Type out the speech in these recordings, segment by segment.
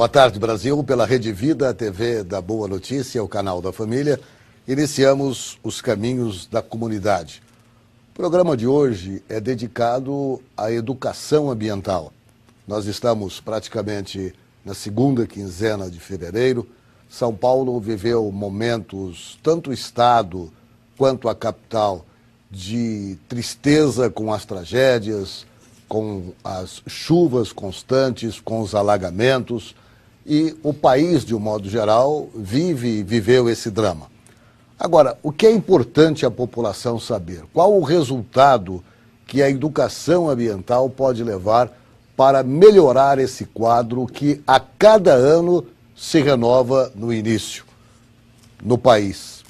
Boa tarde, Brasil. Pela Rede Vida, a TV da Boa Notícia, o canal da família, iniciamos os caminhos da comunidade. O programa de hoje é dedicado à educação ambiental. Nós estamos praticamente na segunda quinzena de fevereiro. São Paulo viveu momentos, tanto o estado quanto a capital, de tristeza com as tragédias, com as chuvas constantes, com os alagamentos, e o país, de um modo geral, viveu esse drama. Agora, o que é importante a população saber? Qual o resultado que a educação ambiental pode levar para melhorar esse quadro que a cada ano se renova no início, no país?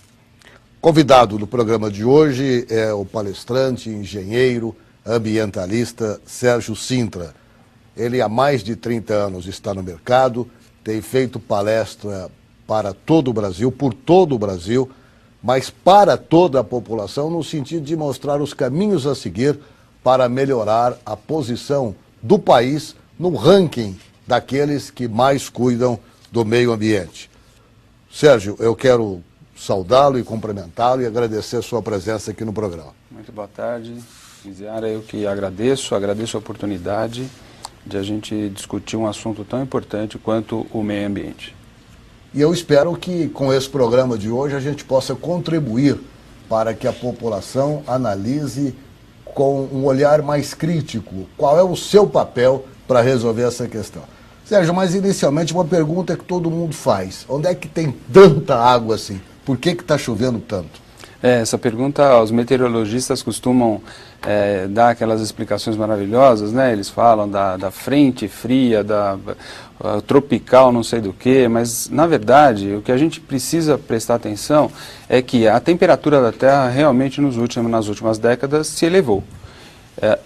Convidado do programa de hoje é o palestrante, engenheiro, ambientalista Sérgio Sintra. Ele há mais de 30 anos está no mercado, tem feito palestra para todo o Brasil, por todo o Brasil, mas para toda a população, no sentido de mostrar os caminhos a seguir para melhorar a posição do país no ranking daqueles que mais cuidam do meio ambiente. Sérgio, eu quero saudá-lo e cumprimentá-lo e agradecer a sua presença aqui no programa. Muito boa tarde, Miziara. Eu que agradeço a oportunidade de a gente discutir um assunto tão importante quanto o meio ambiente. E eu espero que com esse programa de hoje a gente possa contribuir para que a população analise com um olhar mais crítico qual é o seu papel para resolver essa questão. Sérgio, mas inicialmente uma pergunta que todo mundo faz: onde é que tem tanta água assim? Por que está chovendo tanto? Essa pergunta, os meteorologistas costumam dar aquelas explicações maravilhosas, né? Eles falam da frente fria, da tropical, não sei do que, mas na verdade o que a gente precisa prestar atenção é que a temperatura da Terra realmente nas últimas décadas se elevou.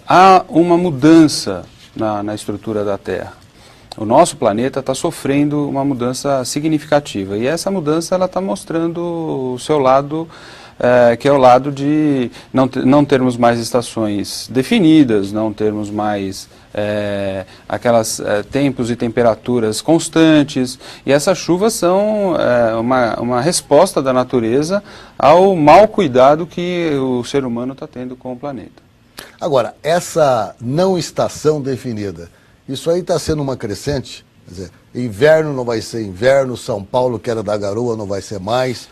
Há uma mudança na estrutura da Terra. O nosso planeta está sofrendo uma mudança significativa e essa mudança ela está mostrando o seu lado, que é o lado de não termos mais estações definidas, não termos mais aquelas tempos e temperaturas constantes, e essas chuvas são uma resposta da natureza ao mau cuidado que o ser humano está tendo com o planeta. Agora, essa não estação definida, isso aí está sendo uma crescente? Quer dizer, inverno não vai ser inverno, São Paulo, que era da garoa, não vai ser mais.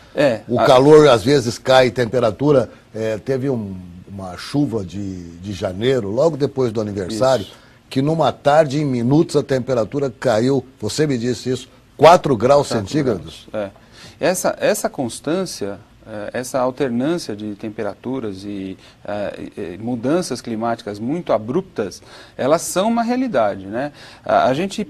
O calor, às vezes, cai, temperatura. Teve uma chuva de janeiro, logo depois do aniversário, isso, que numa tarde, em minutos, a temperatura caiu, você me disse isso, 4 graus centígrados. Essa constância, essa alternância de temperaturas e mudanças climáticas muito abruptas, elas são uma realidade, né? A gente,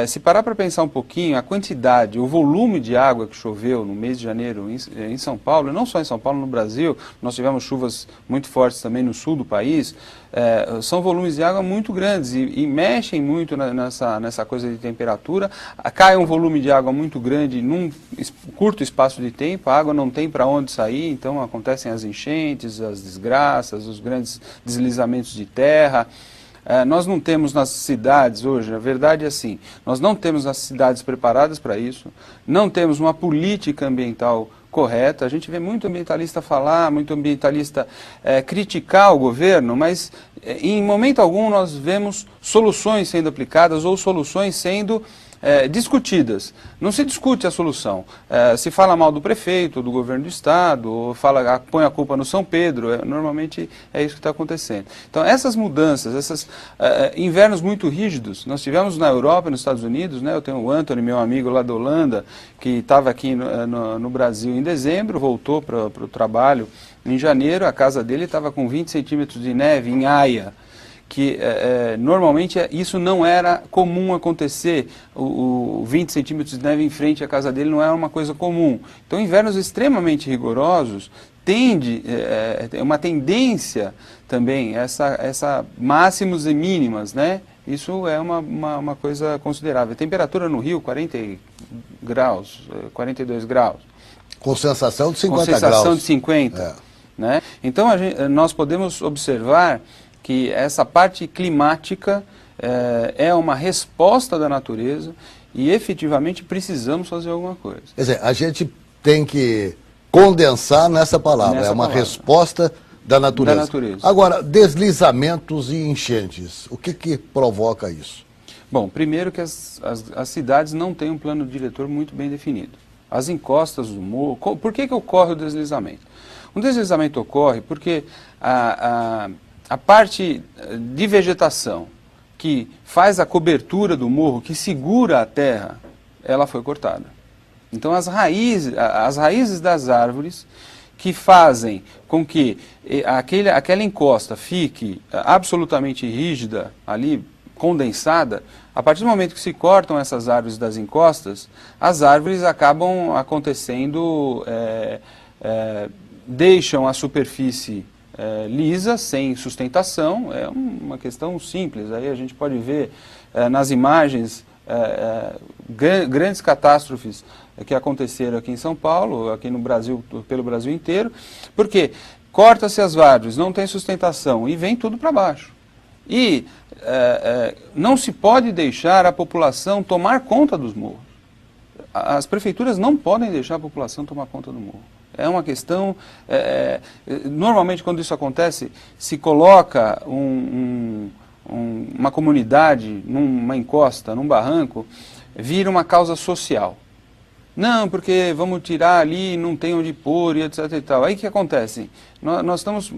se parar para pensar um pouquinho, a quantidade, o volume de água que choveu no mês de janeiro em São Paulo, não só em São Paulo, no Brasil, nós tivemos chuvas muito fortes também no sul do país, são volumes de água muito grandes e mexem muito nessa coisa de temperatura. Cai um volume de água muito grande num curto espaço de tempo, a água não tem para onde sair, então acontecem as enchentes, as desgraças, os grandes deslizamentos de terra. Nós não temos nas cidades hoje, na verdade é assim, nós não temos as cidades preparadas para isso, não temos uma política ambiental correta. A gente vê muito ambientalista falar, muito ambientalista criticar o governo, mas em momento algum nós vemos soluções sendo aplicadas ou soluções sendo discutidas. Não se discute a solução. Se fala mal do prefeito, do governo do estado, ou põe a culpa no São Pedro. Normalmente é isso que está acontecendo. Então essas mudanças, esses invernos muito rígidos, nós tivemos na Europa e nos Estados Unidos, né? Eu tenho o Anthony, meu amigo lá da Holanda, que estava aqui no Brasil em dezembro, voltou para o trabalho em janeiro, a casa dele estava com 20 centímetros de neve em Haia, que normalmente isso não era comum acontecer, o 20 centímetros de neve em frente à casa dele não era uma coisa comum. Então, invernos extremamente rigorosos é uma tendência também, essa máximos e mínimas, né? Isso é uma coisa considerável. A temperatura no Rio, 40 graus, 42 graus. Com sensação de 50 graus. Com sensação de 50. Né? Então, nós podemos observar que essa parte climática é uma resposta da natureza e efetivamente precisamos fazer alguma coisa. Quer dizer, a gente tem que condensar nessa palavra, é uma resposta da natureza. Agora, deslizamentos e enchentes, o que provoca isso? Bom, primeiro que as cidades não têm um plano diretor muito bem definido. As encostas do morro, por que ocorre o deslizamento? Um deslizamento ocorre porque a parte de vegetação que faz a cobertura do morro, que segura a terra, ela foi cortada. Então as raízes das árvores que fazem com que aquela encosta fique absolutamente rígida, ali condensada, a partir do momento que se cortam essas árvores das encostas, as árvores acabam acontecendo, deixam a superfície lisa, sem sustentação. É uma questão simples. Aí a gente pode ver nas imagens grandes catástrofes que aconteceram aqui em São Paulo, aqui no Brasil, pelo Brasil inteiro, porque corta-se as árvores, não tem sustentação e vem tudo para baixo. E não se pode deixar a população tomar conta dos morros. As prefeituras não podem deixar a população tomar conta do morro. É uma questão... normalmente, quando isso acontece, se coloca uma comunidade numa encosta, num barranco, vira uma causa social. Não, porque vamos tirar ali, não tem onde pôr e etc e tal. Aí o que acontece? Nós estamos...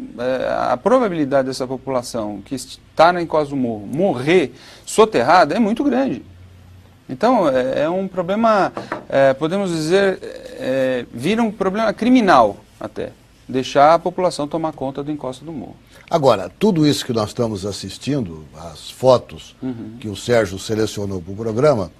a probabilidade dessa população que está na encosta do morro morrer soterrada é muito grande. Então, é um problema, podemos dizer, vira um problema criminal até, deixar a população tomar conta da encosta do morro. Agora, tudo isso que nós estamos assistindo, as fotos que o Sérgio selecionou para o programa,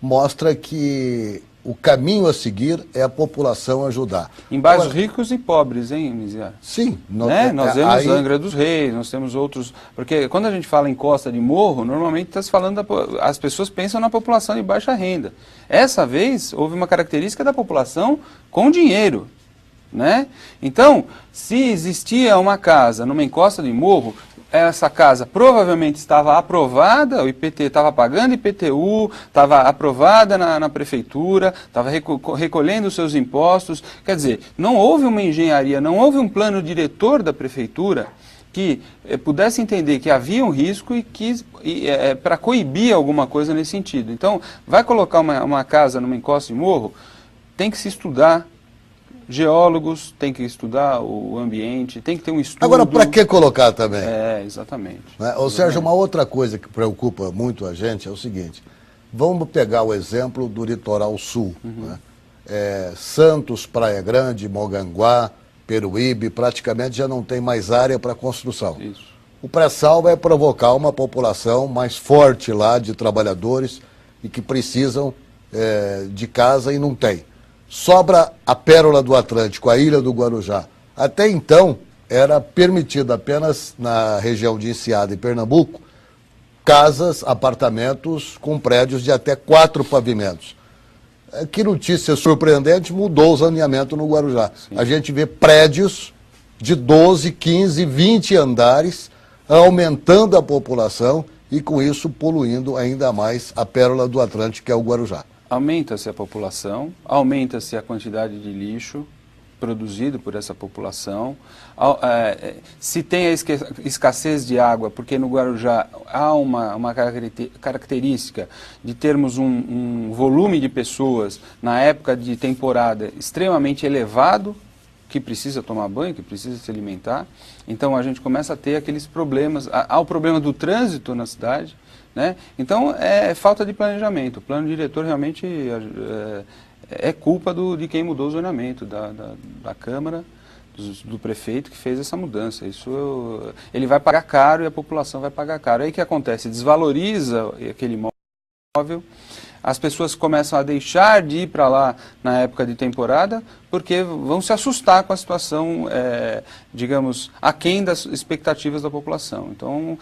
mostra que o caminho a seguir é a população ajudar. Em bairros ricos e pobres, hein, Mizia? Sim. Nós temos Angra dos Reis, nós temos outros... Porque quando a gente fala em costa de morro, normalmente está se falando... as pessoas pensam na população de baixa renda. Essa vez, houve uma característica da população com dinheiro, né? Então, se existia uma casa numa encosta de morro... Essa casa provavelmente estava aprovada, o IPT estava pagando IPTU, estava aprovada na prefeitura, estava recolhendo os seus impostos. Quer dizer, não houve uma engenharia, não houve um plano diretor da prefeitura que pudesse entender que havia um risco e que para coibir alguma coisa nesse sentido. Então, vai colocar uma casa numa encosta de morro, tem que se estudar. Geólogos têm que estudar o ambiente, tem que ter um estudo... Agora, para que colocar também? Exatamente. Ou seja, uma outra coisa que preocupa muito a gente é o seguinte, vamos pegar o exemplo do litoral sul, né? Santos, Praia Grande, Mongaguá, Peruíbe, praticamente já não tem mais área para construção. Isso. O pré-sal vai provocar uma população mais forte lá de trabalhadores e que precisam de casa e não tem. Sobra a Pérola do Atlântico, a Ilha do Guarujá. Até então, era permitido apenas na região de Enseada e Pernambuco, casas, apartamentos com prédios de até 4 pavimentos. Que notícia surpreendente, mudou o zoneamento no Guarujá. Sim. A gente vê prédios de 12, 15, 20 andares, aumentando a população e com isso poluindo ainda mais a Pérola do Atlântico, que é o Guarujá. Aumenta-se a população, aumenta-se a quantidade de lixo produzido por essa população. Se tem a escassez de água, porque no Guarujá há uma característica de termos um volume de pessoas na época de temporada extremamente elevado, que precisa tomar banho, que precisa se alimentar. Então a gente começa a ter aqueles problemas, há o problema do trânsito na cidade, né? Então, é falta de planejamento. O plano diretor realmente é culpa de quem mudou o zoneamento, da Câmara, do prefeito que fez essa mudança. Ele vai pagar caro e a população vai pagar caro. Aí o que acontece? Desvaloriza aquele imóvel, as pessoas começam a deixar de ir para lá na época de temporada, porque vão se assustar com a situação, digamos, aquém das expectativas da população. Então,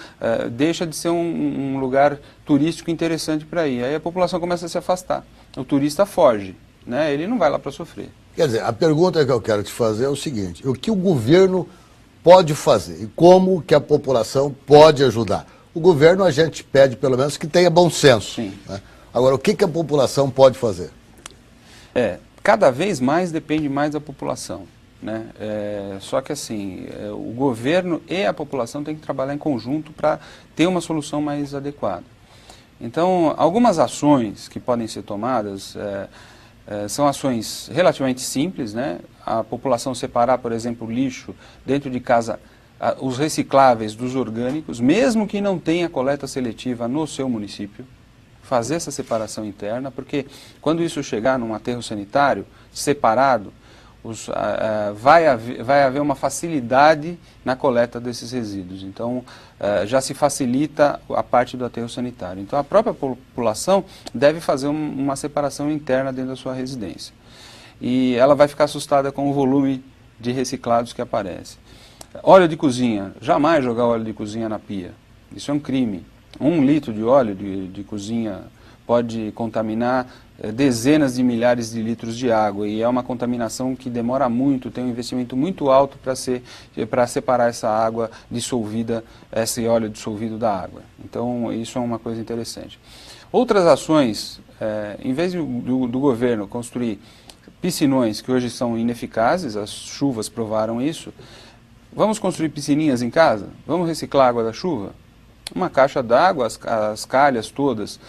deixa de ser um lugar turístico interessante para ir. Aí a população começa a se afastar. O turista foge, né? Ele não vai lá para sofrer. Quer dizer, a pergunta que eu quero te fazer é o seguinte, o que o governo pode fazer e como que a população pode ajudar? O governo, a gente pede, pelo menos, que tenha bom senso. Sim. Né? Agora, o que a população pode fazer? Cada vez mais depende mais da população. Né? Só que assim, o governo e a população têm que trabalhar em conjunto para ter uma solução mais adequada. Então, algumas ações que podem ser tomadas são ações relativamente simples, né? A população separar, por exemplo, o lixo dentro de casa, os recicláveis dos orgânicos, mesmo que não tenha coleta seletiva no seu município, fazer essa separação interna, porque quando isso chegar num aterro sanitário separado, vai haver uma facilidade na coleta desses resíduos. Então, já se facilita a parte do aterro sanitário. Então, a própria população deve fazer uma separação interna dentro da sua residência. E ela vai ficar assustada com o volume de reciclados que aparece. Óleo de cozinha. Jamais jogar óleo de cozinha na pia. Isso é um crime. 1 litro de óleo de cozinha pode contaminar dezenas de milhares de litros de água, e é uma contaminação que demora muito, tem um investimento muito alto para separar essa água dissolvida, esse óleo dissolvido da água. Então, isso é uma coisa interessante. Outras ações, em vez do governo construir piscinões que hoje são ineficazes, as chuvas provaram isso, vamos construir piscininhas em casa? Vamos reciclar a água da chuva? Uma caixa d'água, as calhas todas,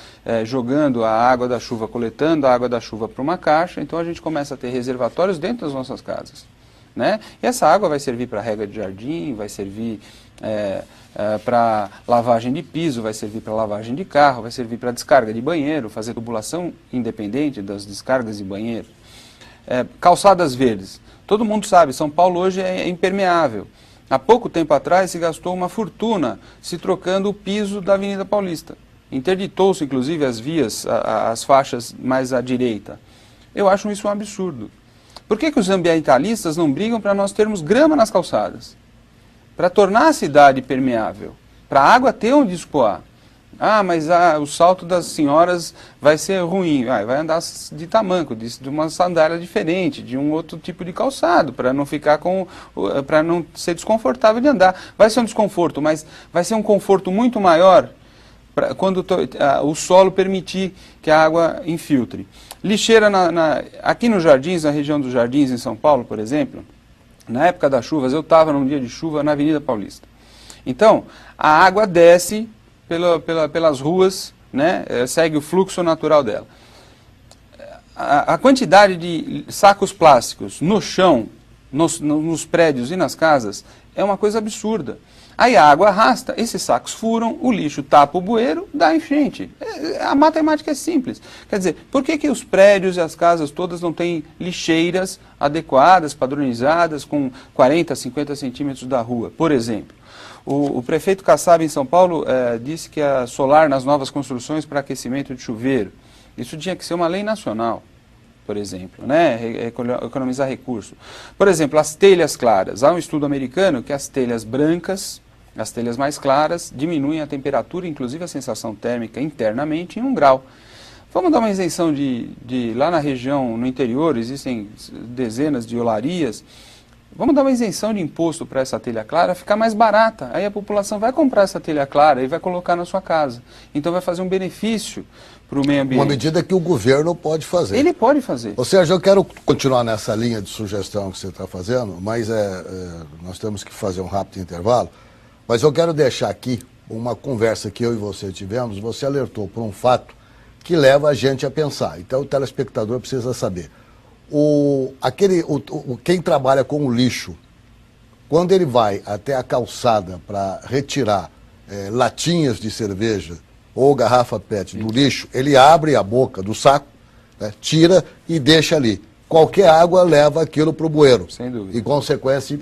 jogando a água da chuva, coletando a água da chuva para uma caixa, então a gente começa a ter reservatórios dentro das nossas casas. Né? E essa água vai servir para rega de jardim, vai servir para lavagem de piso, vai servir para lavagem de carro, vai servir para descarga de banheiro, fazer tubulação independente das descargas de banheiro. Calçadas verdes. Todo mundo sabe, São Paulo hoje é impermeável. Há pouco tempo atrás se gastou uma fortuna se trocando o piso da Avenida Paulista. Interditou-se, inclusive, as vias, as faixas mais à direita. Eu acho isso um absurdo. Por que os ambientalistas não brigam para nós termos grama nas calçadas? Para tornar a cidade permeável, para a água ter onde escoar. Mas o salto das senhoras vai ser ruim. Vai andar de tamanco, de uma sandália diferente, de um outro tipo de calçado, para não ficar para não ser desconfortável de andar. Vai ser um desconforto, mas vai ser um conforto muito maior quando o solo permitir que a água infiltre. Lixeira aqui nos Jardins, na região dos Jardins, em São Paulo, por exemplo, na época das chuvas, eu estava num dia de chuva na Avenida Paulista. Então, a água desce pelas ruas, né, segue o fluxo natural dela. A quantidade de sacos plásticos no chão, nos prédios e nas casas, é uma coisa absurda. Aí a água arrasta, esses sacos furam, o lixo tapa o bueiro, dá enchente. A matemática é simples. Quer dizer, por que os prédios e as casas todas não têm lixeiras adequadas, padronizadas, com 40, 50 centímetros da rua, por exemplo? O prefeito Kassab, em São Paulo, disse que a solar nas novas construções para aquecimento de chuveiro, isso tinha que ser uma lei nacional, por exemplo, né? Economizar recursos. Por exemplo, as telhas claras. Há um estudo americano que as telhas brancas, as telhas mais claras, diminuem a temperatura, inclusive a sensação térmica internamente, em 1 grau. Vamos dar uma isenção lá na região, no interior, existem dezenas de olarias. Vamos dar uma isenção de imposto para essa telha clara, ficar mais barata. Aí a população vai comprar essa telha clara e vai colocar na sua casa. Então vai fazer um benefício para o meio ambiente. Uma medida que o governo pode fazer. Ele pode fazer. Ou seja, eu quero continuar nessa linha de sugestão que você está fazendo, mas nós temos que fazer um rápido intervalo. Mas eu quero deixar aqui uma conversa que eu e você tivemos. Você alertou por um fato que leva a gente a pensar. Então o telespectador precisa saber. Quem trabalha com o lixo, quando ele vai até a calçada para retirar latinhas de cerveja ou garrafa PET do lixo, ele abre a boca do saco, né, tira e deixa ali. Qualquer água leva aquilo para o bueiro. Sem dúvida.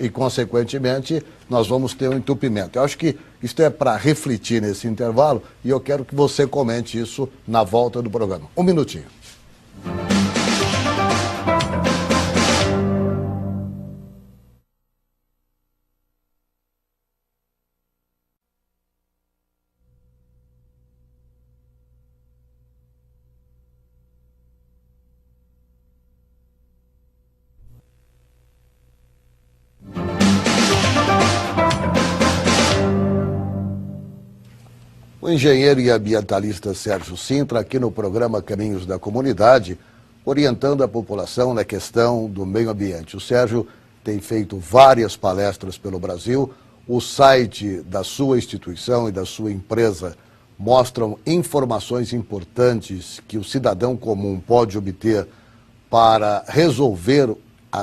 E, consequentemente, nós vamos ter um entupimento. Eu acho que isso é para refletir nesse intervalo e eu quero que você comente isso na volta do programa. 1 minutinho. O engenheiro e ambientalista Sérgio Sintra, aqui no programa Caminhos da Comunidade, orientando a população na questão do meio ambiente. O Sérgio tem feito várias palestras pelo Brasil. O site da sua instituição e da sua empresa mostram informações importantes que o cidadão comum pode obter para resolver,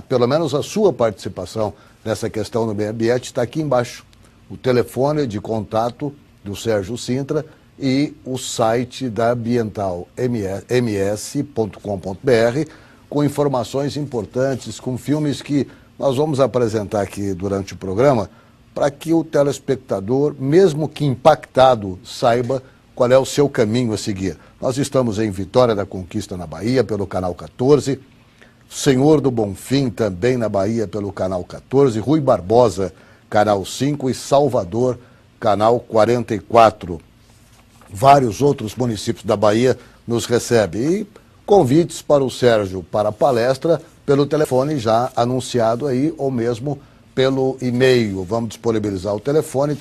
pelo menos a sua participação nessa questão do meio ambiente. Está aqui embaixo o telefone de contato do Sérgio Sintra e o site da Ambiental ms.com.br, com informações importantes, com filmes que nós vamos apresentar aqui durante o programa, para que o telespectador, mesmo que impactado, saiba qual é o seu caminho a seguir. Nós estamos em Vitória da Conquista, na Bahia, pelo canal 14, Senhor do Bonfim, também na Bahia, pelo canal 14, Rui Barbosa, canal 5, e Salvador, canal 44. Vários outros municípios da Bahia nos recebem. E convites para o Sérgio para a palestra pelo telefone já anunciado aí, ou mesmo pelo e-mail. Vamos disponibilizar o telefone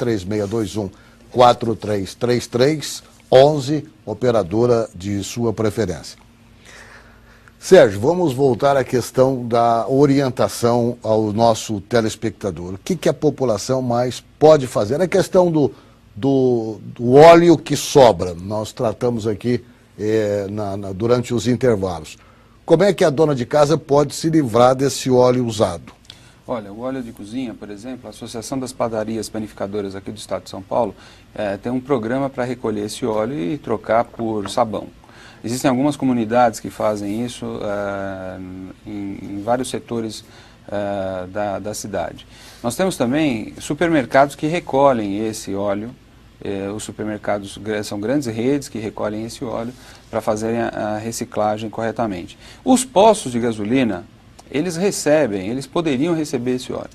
3621-4333, 11, operadora de sua preferência. Sérgio, vamos voltar à questão da orientação ao nosso telespectador. O que a população mais pode fazer? A questão do óleo que sobra, nós tratamos aqui durante os intervalos. Como é que a dona de casa pode se livrar desse óleo usado? Olha, o óleo de cozinha, por exemplo, a Associação das Padarias Panificadoras aqui do estado de São Paulo tem um programa para recolher esse óleo e trocar por sabão. Existem algumas comunidades que fazem isso em vários setores da cidade. Nós temos também supermercados que recolhem esse óleo. Os supermercados são grandes redes que recolhem esse óleo para fazerem a reciclagem corretamente. Os postos de gasolina, eles poderiam receber esse óleo.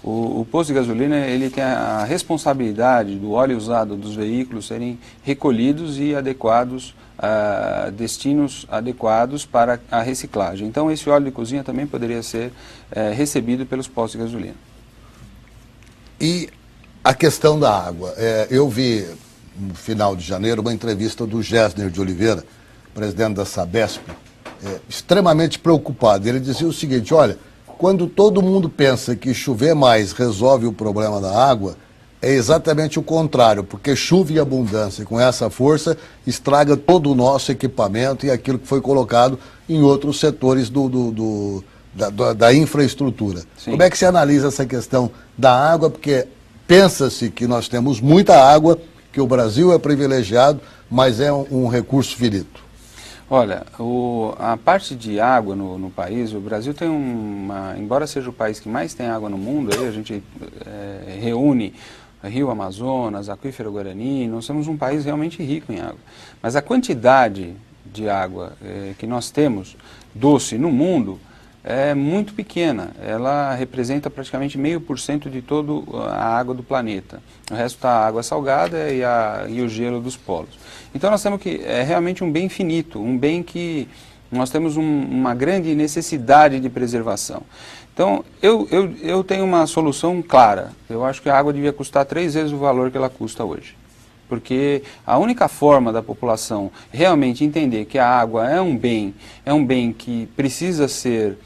O posto de gasolina, ele tem a responsabilidade do óleo usado dos veículos serem recolhidos e adequados a destinos adequados para a reciclagem. Então, esse óleo de cozinha também poderia ser recebido pelos postos de gasolina. E a questão da água. Eu vi, no final de janeiro, uma entrevista do Gessner de Oliveira, presidente da Sabesp, extremamente preocupado. Ele dizia o seguinte: olha, quando todo mundo pensa que chover mais resolve o problema da água, é exatamente o contrário, porque chuva em abundância com essa força estraga todo o nosso equipamento e aquilo que foi colocado em outros setores da infraestrutura. Sim. Como é que se analisa essa questão da água? Porque pensa-se que nós temos muita água, que o Brasil é privilegiado, mas é um recurso finito. Olha, a parte de água no país, o Brasil tem embora seja o país que mais tem água no mundo, aí a gente reúne Rio Amazonas, Aquífero Guarani, nós somos um país realmente rico em água. Mas a quantidade de água que nós temos, doce, no mundo, é muito pequena. Ela representa praticamente 0,5% de toda a água do planeta. O resto está a água salgada e o gelo dos polos. Então nós temos que, realmente um bem finito, um bem que nós temos uma grande necessidade de preservação. Então, eu tenho uma solução clara. Eu acho que a água devia custar 3 vezes o valor que ela custa hoje. Porque a única forma da população realmente entender que a água é um bem que precisa ser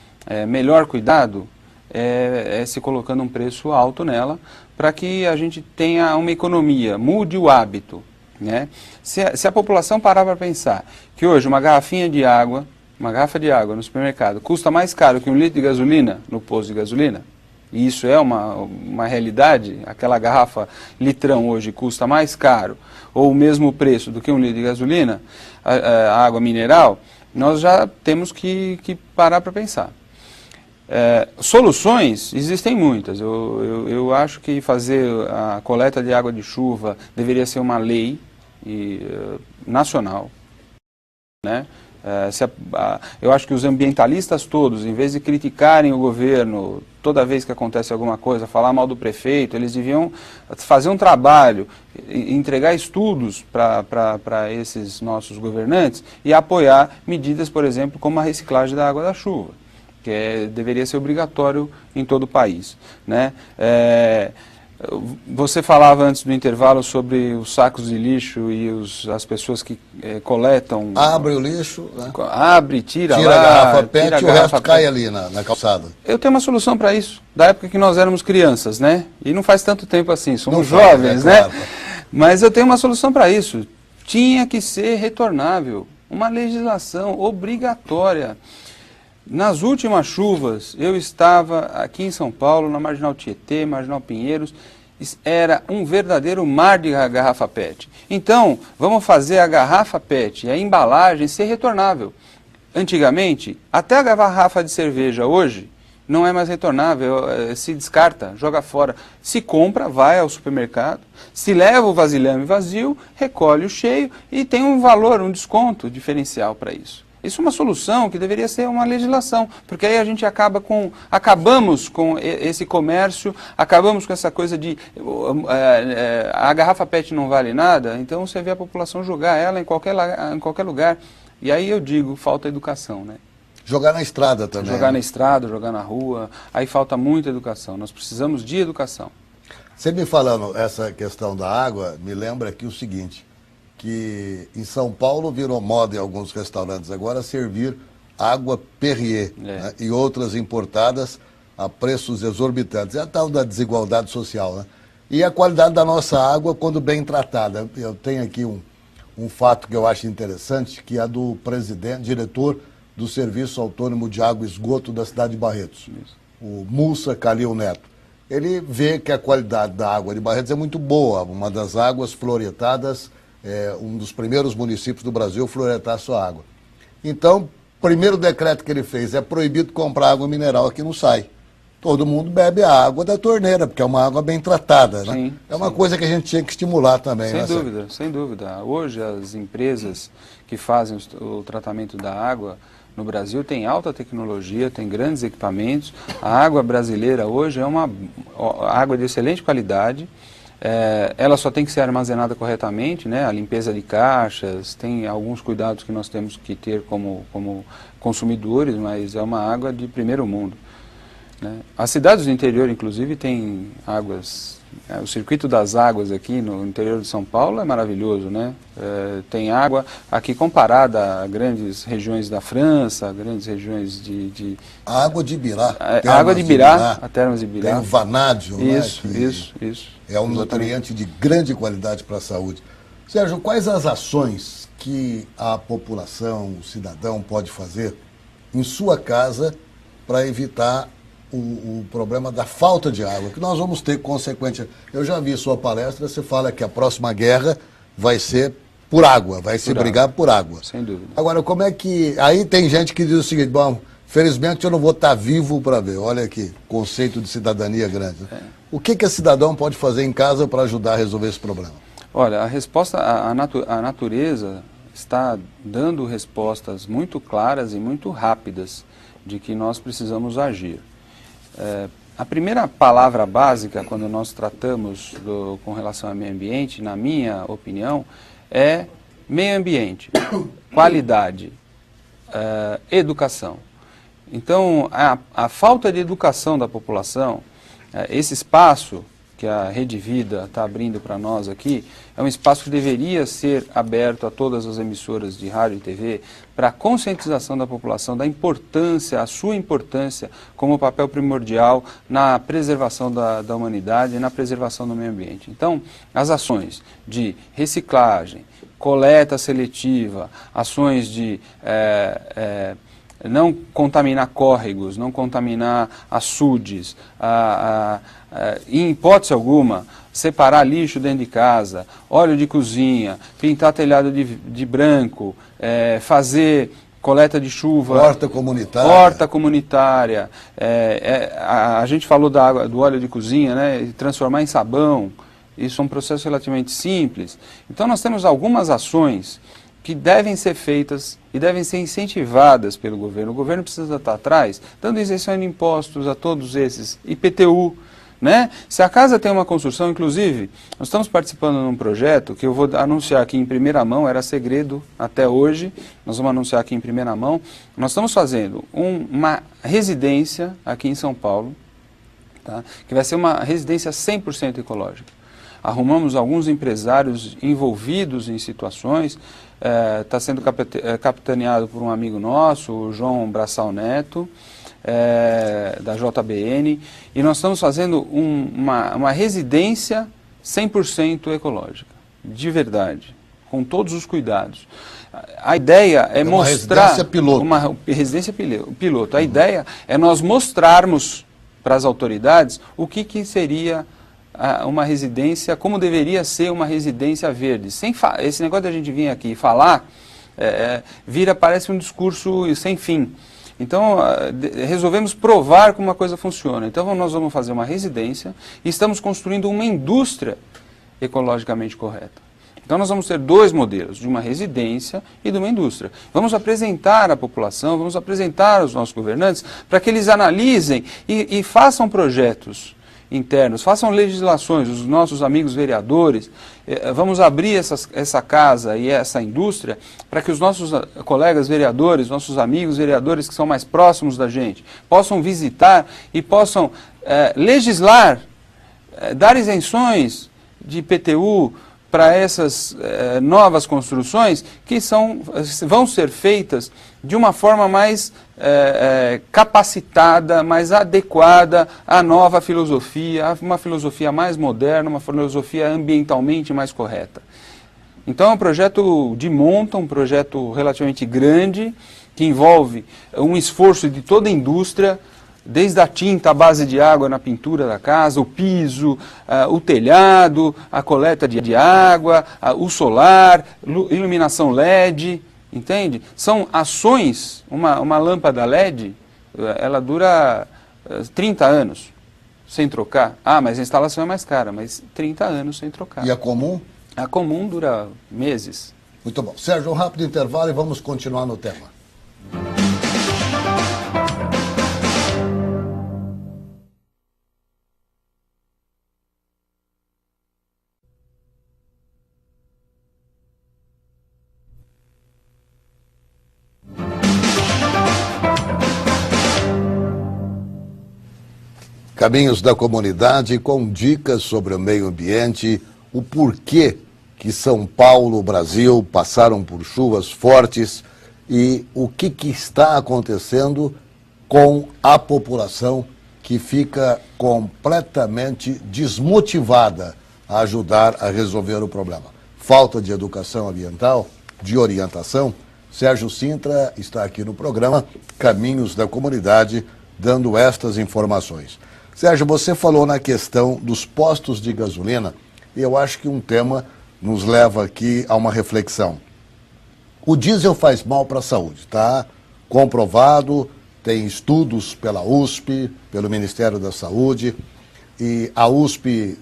melhor cuidado, é se colocando um preço alto nela, para que a gente tenha uma economia, mude o hábito. Né? Se a população parar para pensar que hoje uma garrafa de água no supermercado custa mais caro que 1 litro de gasolina no posto de gasolina, e isso é uma realidade, aquela garrafa litrão hoje custa mais caro, ou o mesmo preço do que 1 litro de gasolina, a água mineral, nós já temos que parar para pensar. Soluções existem muitas. Eu acho que fazer a coleta de água de chuva deveria ser uma lei nacional, né? Eu acho que os ambientalistas todos, em vez de criticarem o governo toda vez que acontece alguma coisa, falar mal do prefeito, eles deviam fazer um trabalho, entregar estudos para esses nossos governantes e apoiar medidas, por exemplo, como a reciclagem da água da chuva, que deveria ser obrigatório em todo o país, né? Você falava antes do intervalo sobre os sacos de lixo e as pessoas que coletam... Abre o lixo, né? Abre, tira a garrafa PET e o resto cai ali na calçada. Eu tenho uma solução para isso, da época que nós éramos crianças, né? E não faz tanto tempo assim, somos jovens, né? Claro. Mas eu tenho uma solução para isso. Tinha que ser retornável, uma legislação obrigatória. Nas últimas chuvas, eu estava aqui em São Paulo, na Marginal Tietê, Marginal Pinheiros, era um verdadeiro mar de garrafa PET. Então, vamos fazer a garrafa PET e a embalagem ser retornável. Antigamente, até a garrafa de cerveja hoje não é mais retornável, se descarta, joga fora. Se compra, vai ao supermercado, se leva o vasilhame vazio, recolhe o cheio e tem um valor, um desconto diferencial para isso. Isso é uma solução que deveria ser uma legislação, porque aí a gente acabamos com esse comércio, acabamos com essa coisa de a garrafa PET não vale nada, então você vê a população jogar ela em qualquer lugar. E aí eu digo, falta educação, né? Jogar na estrada também. Jogar na estrada, jogar na rua, aí falta muita educação, nós precisamos de educação. Você me falando essa questão da água, me lembra aqui o seguinte, que em São Paulo virou moda em alguns restaurantes agora servir água Perrier, né? E outras importadas a preços exorbitantes. É a tal da desigualdade social, né? E a qualidade da nossa água quando bem tratada. Eu tenho aqui um fato que eu acho interessante, que é do diretor do Serviço Autônomo de Água e Esgoto da cidade de Barretos, o Mussa Calil Neto. Ele vê que a qualidade da água de Barretos é muito boa, uma das águas fluoretadas, um dos primeiros municípios do Brasil a fluoretar sua água. Então, o primeiro decreto que ele fez é proibido comprar água mineral aqui no SAI. Todo mundo bebe a água da torneira, porque é uma água bem tratada, né? Sim, é uma coisa que a gente tinha que estimular também. Sem dúvida, sem dúvida. Hoje as empresas que fazem o tratamento da água no Brasil têm alta tecnologia, têm grandes equipamentos. A água brasileira hoje é uma água de excelente qualidade. Ela só tem que ser armazenada corretamente, né? A limpeza de caixas, tem alguns cuidados que nós temos que ter como consumidores, mas é uma água de primeiro mundo, né? As cidades do interior, inclusive, têm águas, o circuito das águas aqui no interior de São Paulo é maravilhoso, né? Tem água aqui comparada a grandes regiões da França, grandes regiões de... A água de Ibirá. A água de Ibirá, a termas de Ibirá. Tem o vanádio, isso, né? Isso. É um nutriente de grande qualidade para a saúde. Sérgio, quais as ações que a população, o cidadão pode fazer em sua casa para evitar o problema da falta de água, que nós vamos ter consequência? Eu já vi sua palestra, você fala que a próxima guerra vai ser por água, vai se brigar por água. Sem dúvida. Agora, como é que... Aí tem gente que diz o seguinte, bom, felizmente eu não vou estar vivo para ver. Olha aqui, conceito de cidadania grande. O que a cidadão pode fazer em casa para ajudar a resolver esse problema? Olha, a resposta, a natureza está dando respostas muito claras e muito rápidas de que nós precisamos agir. A primeira palavra básica, quando nós tratamos com relação ao meio ambiente, na minha opinião, é meio ambiente, qualidade, educação. Então, a falta de educação da população, esse espaço que a Rede Vida está abrindo para nós aqui, é um espaço que deveria ser aberto a todas as emissoras de rádio e TV para a conscientização da população da importância, a sua importância como papel primordial na preservação da humanidade e na preservação do meio ambiente. Então, as ações de reciclagem, coleta seletiva, ações de não contaminar córregos, não contaminar açudes, em hipótese alguma, separar lixo dentro de casa, óleo de cozinha, pintar telhado de branco, fazer coleta de chuva. Horta comunitária. Horta comunitária. A gente falou do óleo de cozinha, né, transformar em sabão. Isso é um processo relativamente simples. Então nós temos algumas ações que devem ser feitas e devem ser incentivadas pelo governo. O governo precisa estar atrás, dando isenção de impostos a todos esses, IPTU, né? Se a casa tem uma construção, inclusive, nós estamos participando de um projeto que eu vou anunciar aqui em primeira mão, era segredo até hoje, nós vamos anunciar aqui em primeira mão. Nós estamos fazendo uma residência aqui em São Paulo tá? Que vai ser uma residência 100% ecológica. Arrumamos alguns empresários envolvidos em situações, está sendo capitaneado por um amigo nosso, o João Braçal Neto, da JBN, e nós estamos fazendo uma residência 100% ecológica, de verdade, com todos os cuidados. A ideia é mostrar... Residência piloto. Uma residência piloto. A ideia é nós mostrarmos para as autoridades o que seria uma residência, como deveria ser uma residência verde. Esse negócio de a gente vir aqui e falar, parece um discurso sem fim. Então, resolvemos provar como uma coisa funciona. Então, nós vamos fazer uma residência e estamos construindo uma indústria ecologicamente correta. Então, nós vamos ter dois modelos, de uma residência e de uma indústria. Vamos apresentar à população, vamos apresentar aos nossos governantes, para que eles analisem e façam projetos internos, façam legislações, os nossos amigos vereadores, vamos abrir essa casa e essa indústria para que os nossos colegas vereadores, nossos amigos vereadores que são mais próximos da gente, possam visitar e possam legislar, dar isenções de IPTU para essas novas construções que vão ser feitas de uma forma mais capacitada, mais adequada à nova filosofia, uma filosofia mais moderna, uma filosofia ambientalmente mais correta. Então é um projeto de monta, um projeto relativamente grande, que envolve um esforço de toda a indústria, desde a tinta à base de água na pintura da casa, o piso, o telhado, a coleta de água, o solar, iluminação LED, entende? São ações, uma lâmpada LED, ela dura 30 anos sem trocar. Ah, mas a instalação é mais cara, mas 30 anos sem trocar. E a comum? A comum dura meses. Muito bom. Sérgio, um rápido intervalo e vamos continuar no tema. Caminhos da Comunidade com dicas sobre o meio ambiente, o porquê que São Paulo, Brasil passaram por chuvas fortes e o que está acontecendo com a população que fica completamente desmotivada a ajudar a resolver o problema. Falta de educação ambiental, de orientação. Sérgio Sintra está aqui no programa Caminhos da Comunidade, dando estas informações. Sérgio, você falou na questão dos postos de gasolina e eu acho que um tema nos leva aqui a uma reflexão. O diesel faz mal para a saúde, tá? Comprovado, tem estudos pela USP, pelo Ministério da Saúde, e a USP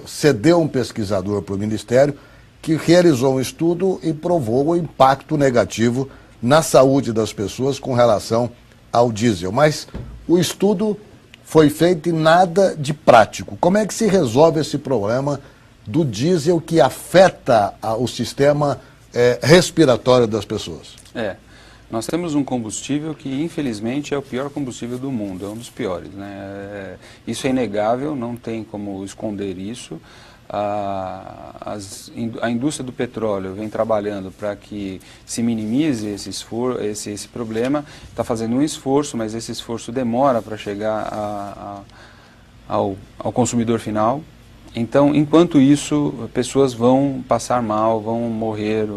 cedeu um pesquisador para o Ministério que realizou um estudo e provou o impacto negativo na saúde das pessoas com relação ao diesel. Mas o estudo foi feito e nada de prático. Como é que se resolve esse problema do diesel que afeta o sistema respiratório das pessoas? Nós temos um combustível que, infelizmente, é o pior combustível do mundo, é um dos piores, né? Isso é inegável, não tem como esconder isso. A indústria do petróleo vem trabalhando para que se minimize esse problema, está fazendo um esforço, mas esse esforço demora para chegar ao consumidor final. Então, enquanto isso, pessoas vão passar mal, vão morrer,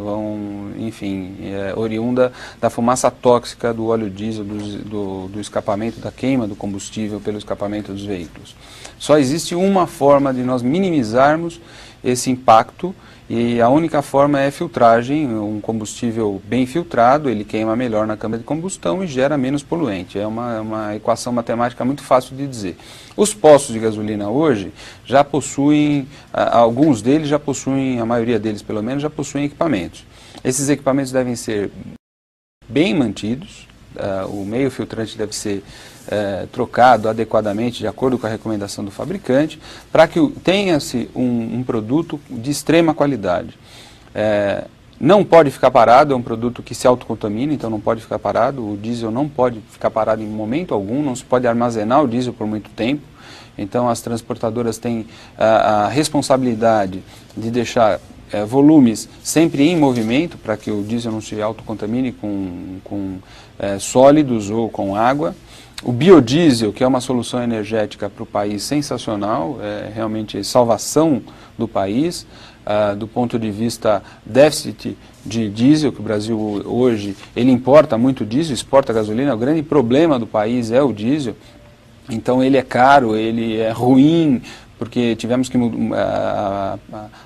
enfim, oriunda da fumaça tóxica do óleo diesel, do escapamento, da queima do combustível pelo escapamento dos veículos. Só existe uma forma de nós minimizarmos esse impacto e a única forma é filtragem. Um combustível bem filtrado, ele queima melhor na câmara de combustão e gera menos poluente. É uma equação matemática muito fácil de dizer. Os postos de gasolina hoje já possuem, alguns deles já possuem, a maioria deles pelo menos, já possuem equipamentos. Esses equipamentos devem ser bem mantidos, o meio filtrante deve ser trocado adequadamente de acordo com a recomendação do fabricante, para que tenha-se um produto de extrema qualidade. não pode ficar parado, é um produto que se autocontamina, então não pode ficar parado. O diesel não pode ficar parado em momento algum, não se pode armazenar o diesel por muito tempo. Então as transportadoras têm a responsabilidade de deixar volumes sempre em movimento, para que o diesel não se autocontamine com sólidos ou com água. O biodiesel, que é uma solução energética para o país sensacional, é realmente salvação do país, do ponto de vista déficit de diesel, que o Brasil hoje ele importa muito diesel, exporta gasolina, o grande problema do país é o diesel, então ele é caro, ele é ruim, porque tivemos que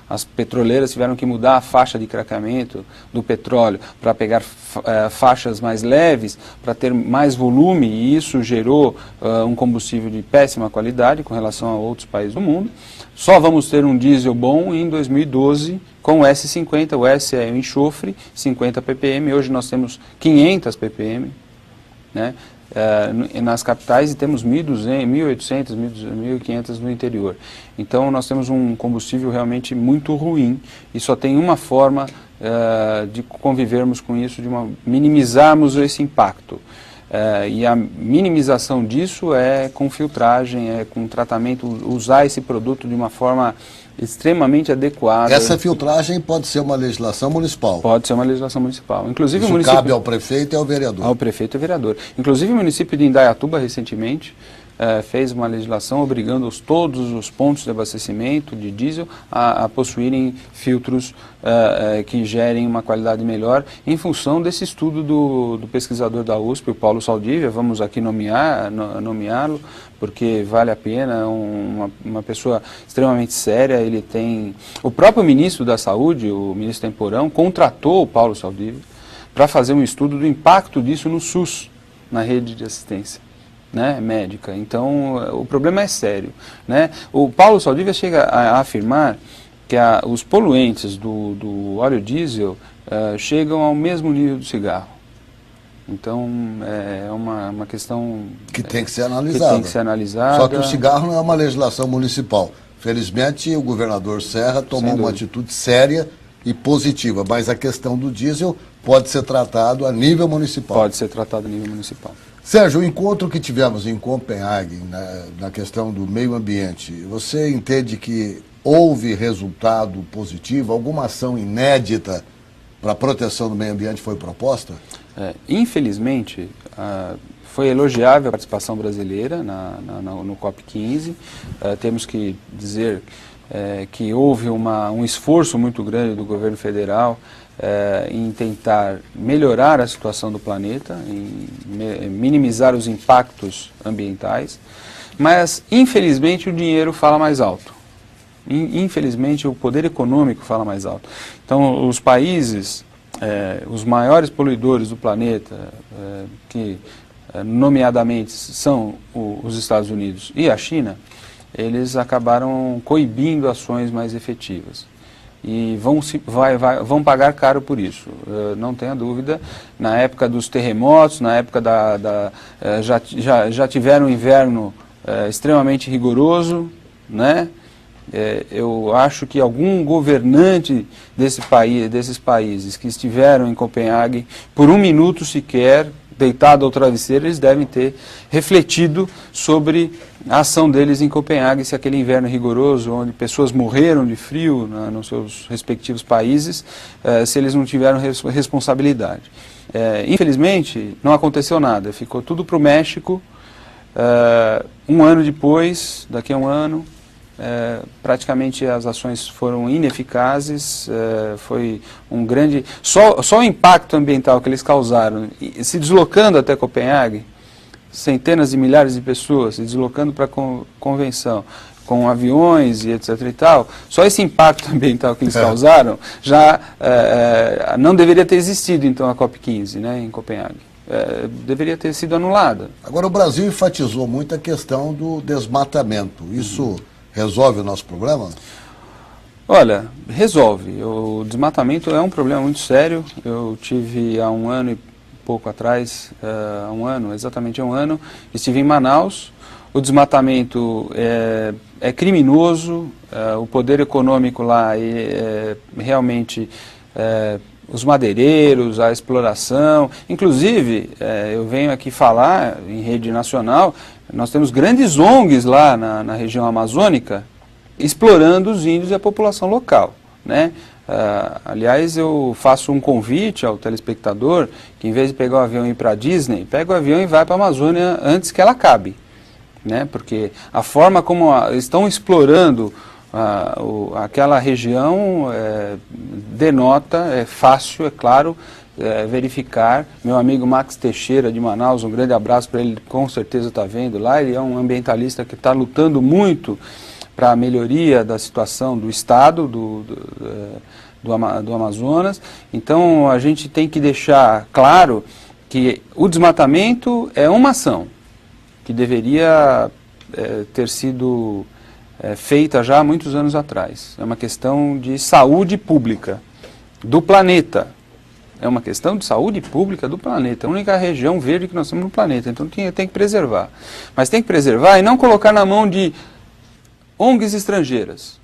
as petroleiras tiveram que mudar a faixa de craqueamento do petróleo para pegar faixas mais leves, para ter mais volume, e isso gerou um combustível de péssima qualidade com relação a outros países do mundo. Só vamos ter um diesel bom em 2012 com o S50, o S é o enxofre, 50 ppm, hoje nós temos 500 ppm, né? Nas capitais, e temos 1.200, 1.800, 1.500 no interior. Então nós temos um combustível realmente muito ruim e só tem uma forma de convivermos com isso, de minimizarmos esse impacto. E a minimização disso é com filtragem, é com tratamento, usar esse produto de uma forma extremamente adequada. Essa filtragem pode ser uma legislação municipal? Pode ser uma legislação municipal. Inclusive, isso cabe ao prefeito e ao vereador? Ao prefeito e vereador. Inclusive o município de Indaiatuba recentemente fez uma legislação obrigando todos os pontos de abastecimento de diesel a possuírem filtros que gerem uma qualidade melhor, em função desse estudo do pesquisador da USP, o Paulo Saldívia. Vamos aqui nomeá-lo, porque vale a pena, uma pessoa extremamente séria. Ele tem... O próprio ministro da Saúde, o ministro Temporão, contratou o Paulo Saldívia para fazer um estudo do impacto disso no SUS, na rede de assistência, né, médica. Então o problema é sério, né? O Paulo Saldívia chega a afirmar que os poluentes do óleo diesel chegam ao mesmo nível do cigarro. Então é uma questão que tem que ser analisada. Que tem que ser analisada. Só que o cigarro não é uma legislação municipal. Felizmente o governador Serra tomou uma atitude séria e positiva, mas a questão do diesel pode ser tratado a nível municipal. Pode ser tratado a nível municipal. Sérgio, o encontro que tivemos em Copenhague, na questão do meio ambiente, você entende que houve resultado positivo? Alguma ação inédita para a proteção do meio ambiente foi proposta? Infelizmente, foi elogiável a participação brasileira no COP15. Temos que dizer que houve um esforço muito grande do governo federal em tentar melhorar a situação do planeta, em minimizar os impactos ambientais, mas infelizmente o dinheiro fala mais alto. Infelizmente o poder econômico fala mais alto. Então os países, os maiores poluidores do planeta, que nomeadamente são os Estados Unidos e a China, eles acabaram coibindo ações mais efetivas. E vão pagar caro por isso, não tenha dúvida. Na época dos terremotos, na época já tiveram um inverno extremamente rigoroso, né? Eu acho que algum governante desses países que estiveram em Copenhague, por um minuto sequer, deitado ao travesseiro, eles devem ter refletido sobre a ação deles em Copenhague, se aquele inverno rigoroso, onde pessoas morreram de frio nos seus respectivos países, se eles não tiveram responsabilidade. Infelizmente, não aconteceu nada, ficou tudo para o México. Um ano depois, daqui a um ano, praticamente as ações foram ineficazes, foi um grande... Só o impacto ambiental que eles causaram, se deslocando até Copenhague, centenas de milhares de pessoas se deslocando para a convenção, com aviões e etc. e tal, só esse impacto ambiental que eles causaram já não deveria ter existido, então, a COP15, né, em Copenhague. Deveria ter sido anulada. Agora, o Brasil enfatizou muito a questão do desmatamento. Isso resolve o nosso problema? Olha, resolve. O desmatamento é um problema muito sério. Eu tive há um ano e pouco atrás, exatamente há um ano, estive em Manaus. O desmatamento é criminoso, o poder econômico lá realmente os madeireiros, a exploração. Inclusive, eu venho aqui falar em rede nacional, nós temos grandes ONGs lá na região amazônica, explorando os índios e a população local, né? Aliás, eu faço um convite ao telespectador que, em vez de pegar o avião e ir para a Disney, pega o avião e vai para a Amazônia antes que ela acabe, né? Porque a forma como estão explorando aquela região denota, é fácil, é claro, verificar. Meu amigo Max Teixeira de Manaus, um grande abraço para ele, com certeza está vendo lá. Ele é um ambientalista que está lutando muito para a melhoria da situação do estado do Amazonas. Então a gente tem que deixar claro que o desmatamento é uma ação que deveria ter sido feita já há muitos anos atrás. É uma questão de saúde pública do planeta. É uma questão de saúde pública do planeta. A única região verde que nós temos no planeta. Então tem que preservar. Mas tem que preservar e não colocar na mão de ONGs estrangeiras.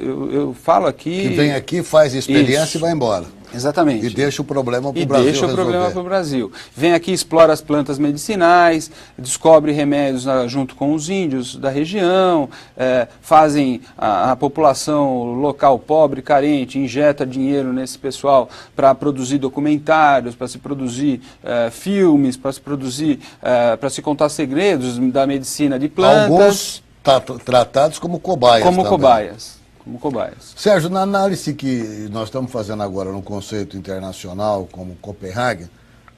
Eu falo aqui... Que vem aqui, faz experiência e vai embora. Exatamente. E deixa o problema para o Brasil resolver. E deixa o problema para o Brasil. Vem aqui, explora as plantas medicinais, descobre remédios junto com os índios da região, fazem a população local pobre, carente, injeta dinheiro nesse pessoal para produzir documentários, para se produzir filmes, para se produzir, para se contar segredos da medicina de plantas. Alguns tratados como cobaias como também. Como cobaias. Sérgio, na análise que nós estamos fazendo agora no conceito internacional, como Copenhague,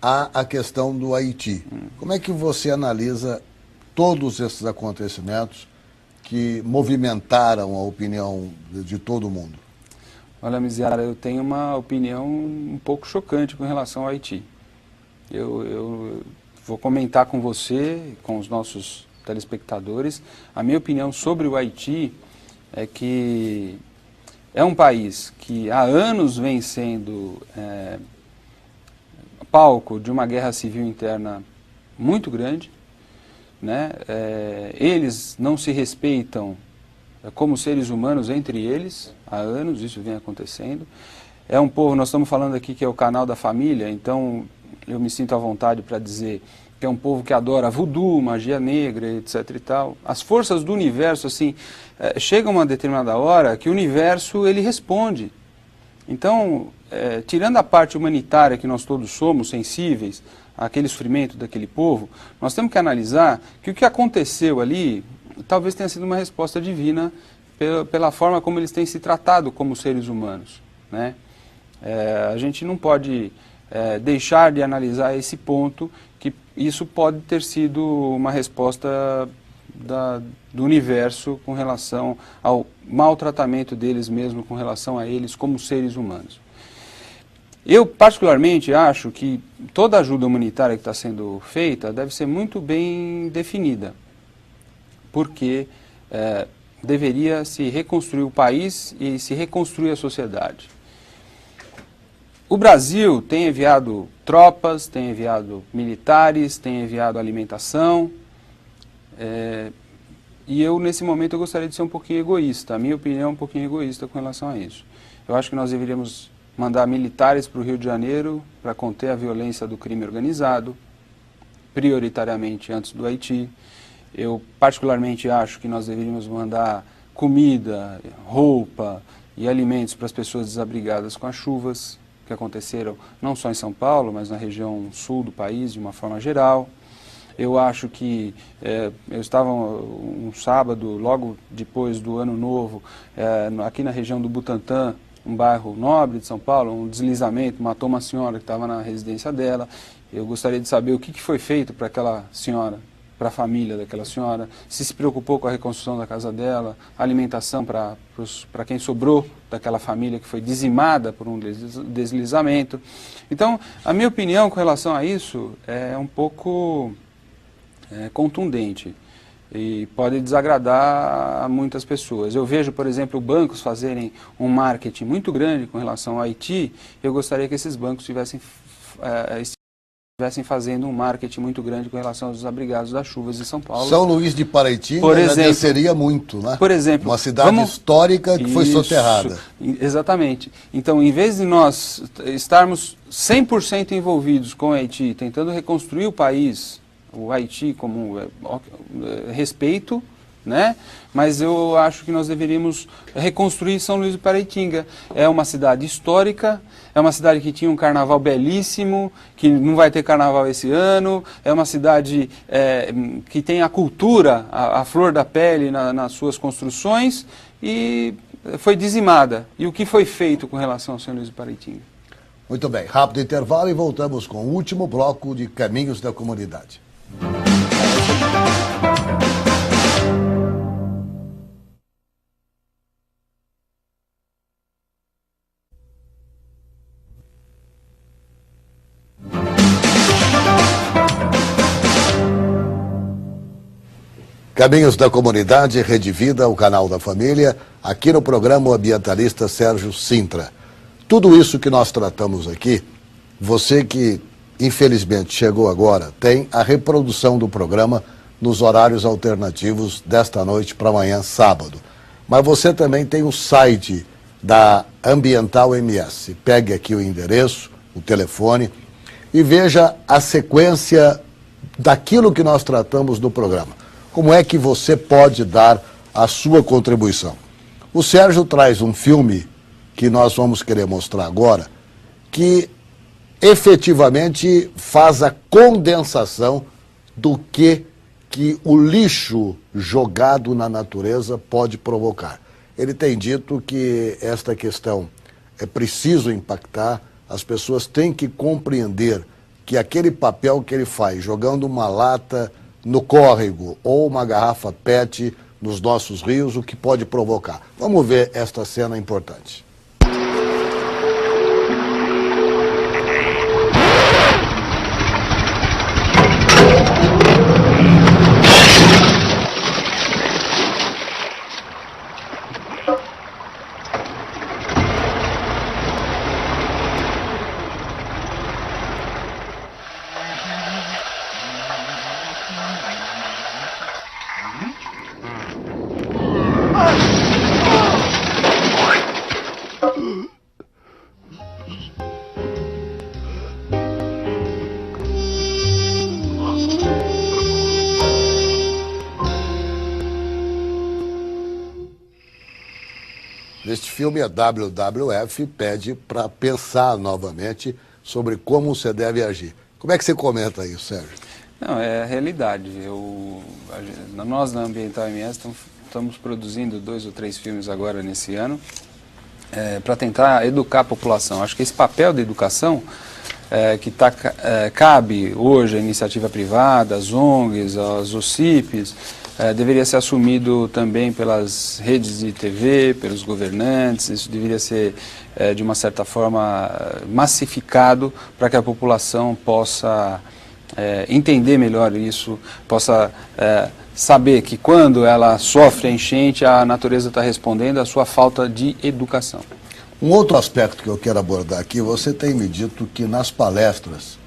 há a questão do Haiti. Como é que você analisa todos esses acontecimentos que movimentaram a opinião de todo mundo? Olha, Miziara, eu tenho uma opinião um pouco chocante com relação ao Haiti. Eu vou comentar com você, com os nossos telespectadores, a minha opinião sobre o Haiti é que é um país que há anos vem sendo palco de uma guerra civil interna muito grande, né? Eles não se respeitam como seres humanos entre eles, há anos isso vem acontecendo. É um povo, nós estamos falando aqui que é o canal da família, então eu me sinto à vontade para dizer que é um povo que adora voodoo, magia negra, etc e tal. As forças do universo, assim, chega uma determinada hora que o universo, ele responde. Então, tirando a parte humanitária que nós todos somos sensíveis àquele sofrimento daquele povo, nós temos que analisar que o que aconteceu ali talvez tenha sido uma resposta divina pela forma como eles têm se tratado como seres humanos, né? A gente não pode deixar de analisar esse ponto, que isso pode ter sido uma resposta do universo com relação ao maltratamento deles mesmo, com relação a eles como seres humanos. Eu, particularmente, acho que toda ajuda humanitária que está sendo feita deve ser muito bem definida, porque deveria se reconstruir o país e se reconstruir a sociedade. O Brasil tem enviado tropas, tem enviado militares, tem enviado alimentação, e eu, nesse momento, eu gostaria de ser um pouquinho egoísta. A minha opinião é um pouquinho egoísta com relação a isso. Eu acho que nós deveríamos mandar militares para o Rio de Janeiro para conter a violência do crime organizado, prioritariamente antes do Haiti. Eu, particularmente, acho que nós deveríamos mandar comida, roupa e alimentos para as pessoas desabrigadas com as chuvas que aconteceram não só em São Paulo, mas na região sul do país, de uma forma geral. Eu acho que eu estava um sábado, logo depois do Ano Novo, aqui na região do Butantã, um bairro nobre de São Paulo, um deslizamento, matou uma senhora que estava na residência dela. Eu gostaria de saber o que foi feito para aquela senhora, para a família daquela senhora, se preocupou com a reconstrução da casa dela, alimentação para quem sobrou daquela família que foi dizimada por um deslizamento. Então, a minha opinião com relação a isso é um pouco contundente e pode desagradar a muitas pessoas. Eu vejo, por exemplo, bancos fazerem um marketing muito grande com relação ao Haiti. Eu gostaria que esses bancos tivessem estivessem fazendo um marketing muito grande com relação aos desabrigados das chuvas de São Paulo. São Luís de Paraitinga por exemplo, seria muito, né? Por exemplo, uma cidade histórica que foi soterrada. Exatamente. Então, em vez de nós estarmos 100% envolvidos com o Haiti, tentando reconstruir o país, o Haiti como respeito, né? Mas eu acho que nós deveríamos reconstruir São Luís do Paraitinga. É uma cidade histórica, é uma cidade que tinha um carnaval belíssimo, que não vai ter carnaval esse ano, é uma cidade que tem a cultura, a flor da pele nas suas construções, e foi dizimada. E o que foi feito com relação ao São Luís do Paraitinga? Muito bem, rápido intervalo e voltamos com o último bloco de Caminhos da Comunidade. Caminhos da Comunidade, Rede Vida, o canal da família, aqui no programa o ambientalista Sérgio Sintra. Tudo isso que nós tratamos aqui, você que infelizmente chegou agora, tem a reprodução do programa nos horários alternativos desta noite para amanhã, sábado. Mas você também tem o site da Ambiental MS. Pegue aqui o endereço, o telefone e veja a sequência daquilo que nós tratamos no programa. Como é que você pode dar a sua contribuição? O Sérgio traz um filme que nós vamos querer mostrar agora, que efetivamente faz a condensação do que o lixo jogado na natureza pode provocar. Ele tem dito que esta questão é preciso impactar, as pessoas têm que compreender que aquele papel que ele faz, jogando uma lata no córrego ou uma garrafa PET nos nossos rios, o que pode provocar. Vamos ver esta cena importante. Este filme, a WWF pede para pensar novamente sobre como você deve agir. Como é que você comenta isso, Sérgio? Não, é a realidade. Nós, na Ambiental MS, estamos produzindo 2 ou 3 filmes agora nesse ano para tentar educar a população. Acho que esse papel da educação cabe hoje à iniciativa privada, às ONGs, aos OCIPs, deveria ser assumido também pelas redes de TV, pelos governantes. Isso deveria ser, de uma certa forma, massificado para que a população possa entender melhor isso, possa saber que quando ela sofre a enchente, a natureza está respondendo à sua falta de educação. Um outro aspecto que eu quero abordar aqui, você tem me dito que nas palestras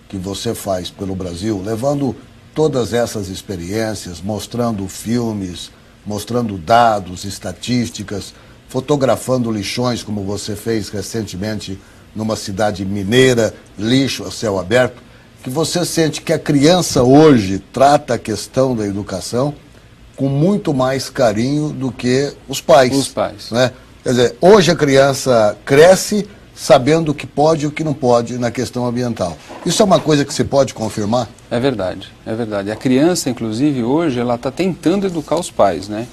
que você faz pelo Brasil, levando todas essas experiências, mostrando filmes, mostrando dados, estatísticas, fotografando lixões, como você fez recentemente numa cidade mineira, lixo a céu aberto, que você sente que a criança hoje trata a questão da educação com muito mais carinho do que os pais. Os pais. Né? Quer dizer, hoje a criança cresce sabendo o que pode e o que não pode na questão ambiental. Isso é uma coisa que se pode confirmar? É verdade, é verdade. A criança, inclusive, hoje, ela está tentando educar os pais, né?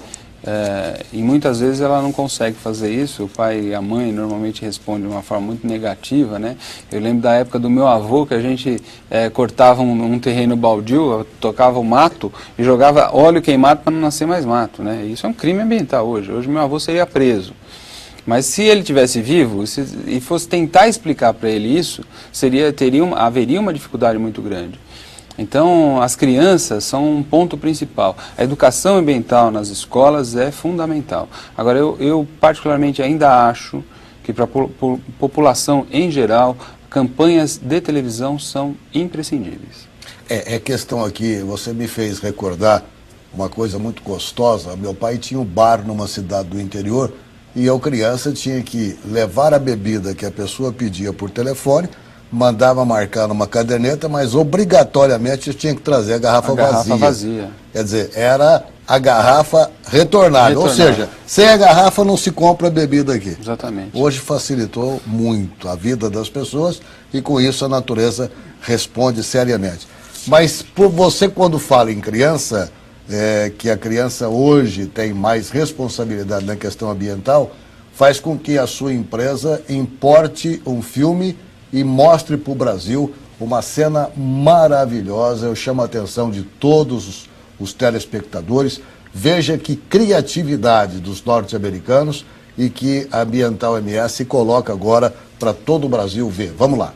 E muitas vezes ela não consegue fazer isso. O pai e a mãe normalmente respondem de uma forma muito negativa, né? Eu lembro da época do meu avô, que a gente cortava um terreno baldio, tocava o mato e jogava óleo queimado para não nascer mais mato, né? Isso é um crime ambiental hoje. Hoje meu avô seria preso. Mas se ele tivesse vivo e fosse tentar explicar para ele isso, haveria uma dificuldade muito grande. Então, as crianças são um ponto principal. A educação ambiental nas escolas é fundamental. Agora, eu particularmente ainda acho que para a população em geral, campanhas de televisão são imprescindíveis. É questão aqui, você me fez recordar uma coisa muito gostosa. Meu pai tinha um bar numa cidade do interior e eu, criança, tinha que levar a bebida que a pessoa pedia por telefone, mandava marcar numa caderneta, mas obrigatoriamente eu tinha que trazer a garrafa vazia. Quer dizer, era a garrafa retornada. Ou seja, sem a garrafa não se compra bebida aqui. Exatamente. Hoje facilitou muito a vida das pessoas e com isso a natureza responde seriamente. Mas por você, quando fala em criança, que a criança hoje tem mais responsabilidade na questão ambiental, faz com que a sua empresa importe um filme e mostre para o Brasil uma cena maravilhosa. Eu chamo a atenção de todos os telespectadores. Veja que criatividade dos norte-americanos e que a Ambiental MS coloca agora para todo o Brasil ver. Vamos lá.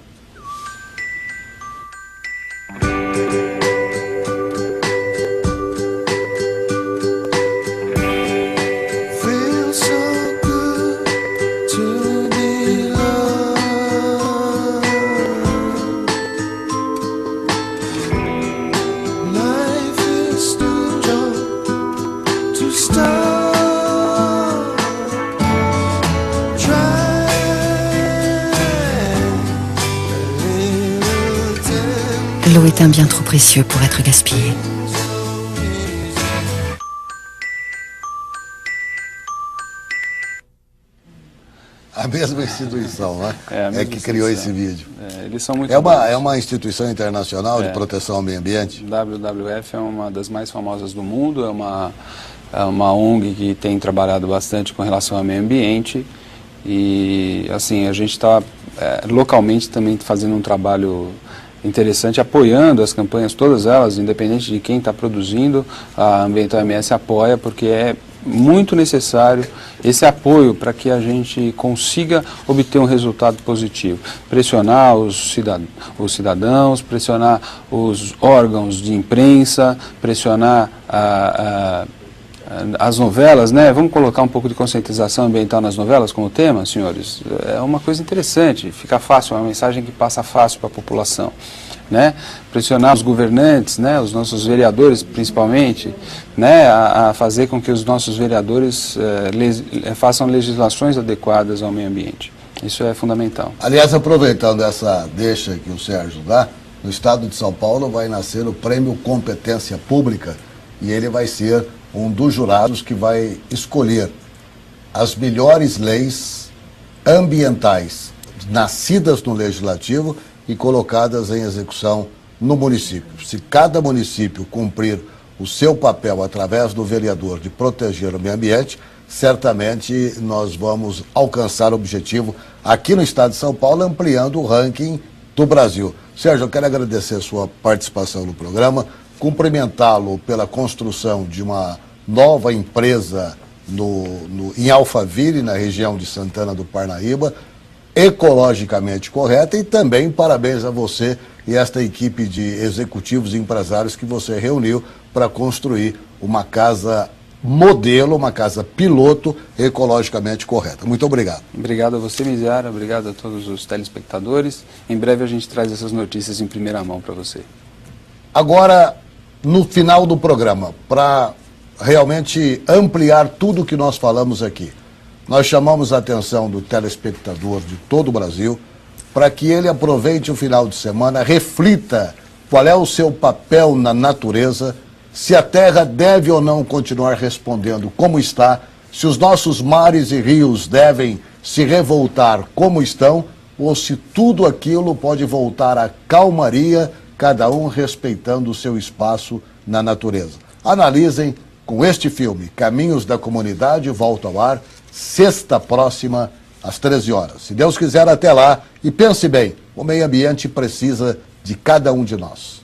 L'eau est un bien trop précieux pour être gaspillée. A mesma instituição, né? É que criou esse vídeo. Eles são muito é uma instituição internacional de proteção ao meio ambiente? WWF é uma das mais famosas do mundo, é uma ONG que tem trabalhado bastante com relação ao meio ambiente e, assim, a gente está localmente também fazendo um trabalho interessante, apoiando as campanhas, todas elas, independente de quem está produzindo, a Ambiental MS apoia, porque é muito necessário esse apoio para que a gente consiga obter um resultado positivo. Pressionar os cidadãos, pressionar os órgãos de imprensa, pressionar as novelas, né? Vamos colocar um pouco de conscientização ambiental nas novelas como tema, senhores? É uma coisa interessante, fica fácil, é uma mensagem que passa fácil para a população, né? Pressionar os governantes, né? Os nossos vereadores principalmente, né? A fazer com que os nossos vereadores façam legislações adequadas ao meio ambiente. Isso é fundamental. Aliás, aproveitando essa deixa que o Sérgio dá, no estado de São Paulo vai nascer o Prêmio Competência Pública e ele vai ser um dos jurados que vai escolher as melhores leis ambientais nascidas no Legislativo e colocadas em execução no município. Se cada município cumprir o seu papel através do vereador de proteger o meio ambiente, certamente nós vamos alcançar o objetivo aqui no estado de São Paulo, ampliando o ranking do Brasil. Sérgio, eu quero agradecer a sua participação no programa, cumprimentá-lo pela construção de uma nova empresa em Alphaville, na região de Santana do Parnaíba, ecologicamente correta, e também parabéns a você e esta equipe de executivos e empresários que você reuniu para construir uma casa modelo, uma casa piloto ecologicamente correta. Muito obrigado. Obrigado a você, Miziara, obrigado a todos os telespectadores. Em breve a gente traz essas notícias em primeira mão para você. Agora, no final do programa, para realmente ampliar tudo o que nós falamos aqui, nós chamamos a atenção do telespectador de todo o Brasil para que ele aproveite o final de semana, reflita qual é o seu papel na natureza, se a Terra deve ou não continuar respondendo como está, se os nossos mares e rios devem se revoltar como estão, ou se tudo aquilo pode voltar à calmaria, cada um respeitando o seu espaço na natureza. Analisem com este filme, Caminhos da Comunidade, volta ao ar, sexta próxima, às 13 horas. Se Deus quiser, até lá. E pense bem, o meio ambiente precisa de cada um de nós.